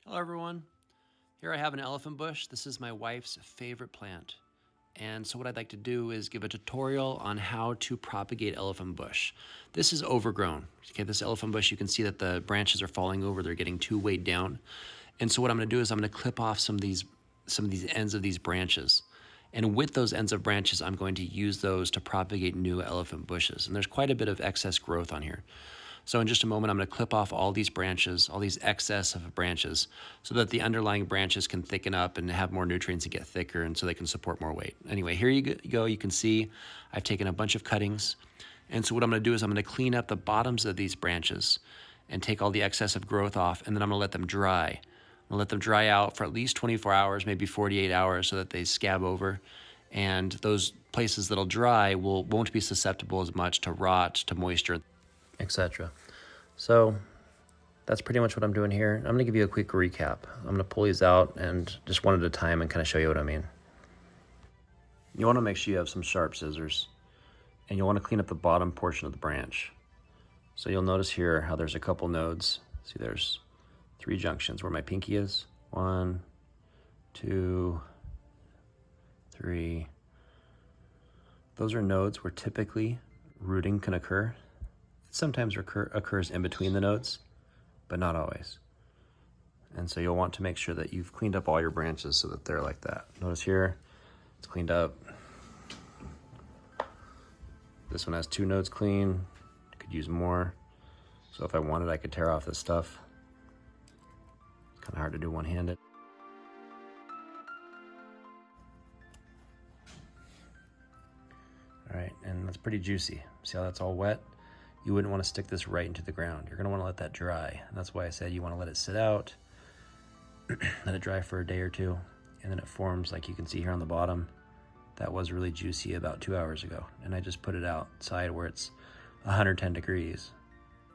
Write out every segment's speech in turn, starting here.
Hello everyone. Here I have an elephant bush. This is my wife's favorite plant. And so what I'd like to do is give a tutorial on how to propagate elephant bush. This is overgrown. Okay, this elephant bush, you can see that the branches are falling over. They're getting too weighed down. And so what I'm gonna do is I'm gonna clip off some of these ends of these branches. And with those ends of branches, I'm going to use those to propagate new elephant bushes. And there's quite a bit of excess growth on here. So in just a moment, I'm going to clip off all these branches, all these excess of branches, so that the underlying branches can thicken up and have more nutrients and get thicker, and so they can support more weight. Anyway, here you go. You can see I've taken a bunch of cuttings. And so what I'm going to do is I'm going to clean up the bottoms of these branches and take all the excess of growth off, and then I'm going to let them dry. I'm going to let them dry out for at least 24 hours, maybe 48 hours, so that they scab over. And those places that'll dry won't be susceptible as much to rot, to moisture, etc. So that's pretty much what I'm doing here. I'm going to give you a quick recap. I'm going to pull these out and just one at a time and kind of show you what I mean. You want to make sure you have some sharp scissors, and you'll want to clean up the bottom portion of the branch. So you'll notice here how there's a couple nodes. See, there's 3 junctions where my pinky is. 1, 2, 3. Those are nodes where typically rooting can occur. It sometimes occurs in between the nodes, but not always. And so you'll want to make sure that you've cleaned up all your branches so that they're like that. Notice here, it's cleaned up. This one has 2 nodes clean. I could use more. So if I wanted, I could tear off this stuff. It's kind of hard to do one-handed. All right, and that's pretty juicy. See how that's all wet? You wouldn't want to stick this right into the ground. You're gonna want to let that dry. And that's why I said you want to let it sit out, let it dry for a day or 2, and then it forms like you can see here on the bottom. That was really juicy about 2 hours ago. And I just put it outside where it's 110 degrees,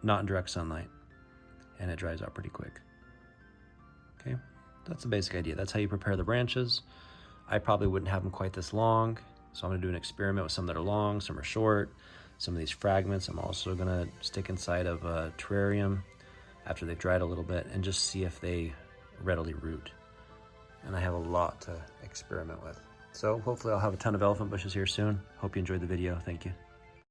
not in direct sunlight, and it dries out pretty quick. Okay, that's the basic idea. That's how you prepare the branches. I probably wouldn't have them quite this long, so I'm gonna do an experiment with some that are long, some are short. Some of these fragments I'm also gonna stick inside of a terrarium after they've dried a little bit and just see if they readily root. And I have a lot to experiment with. So hopefully I'll have a ton of elephant bushes here soon. Hope you enjoyed the video. Thank you.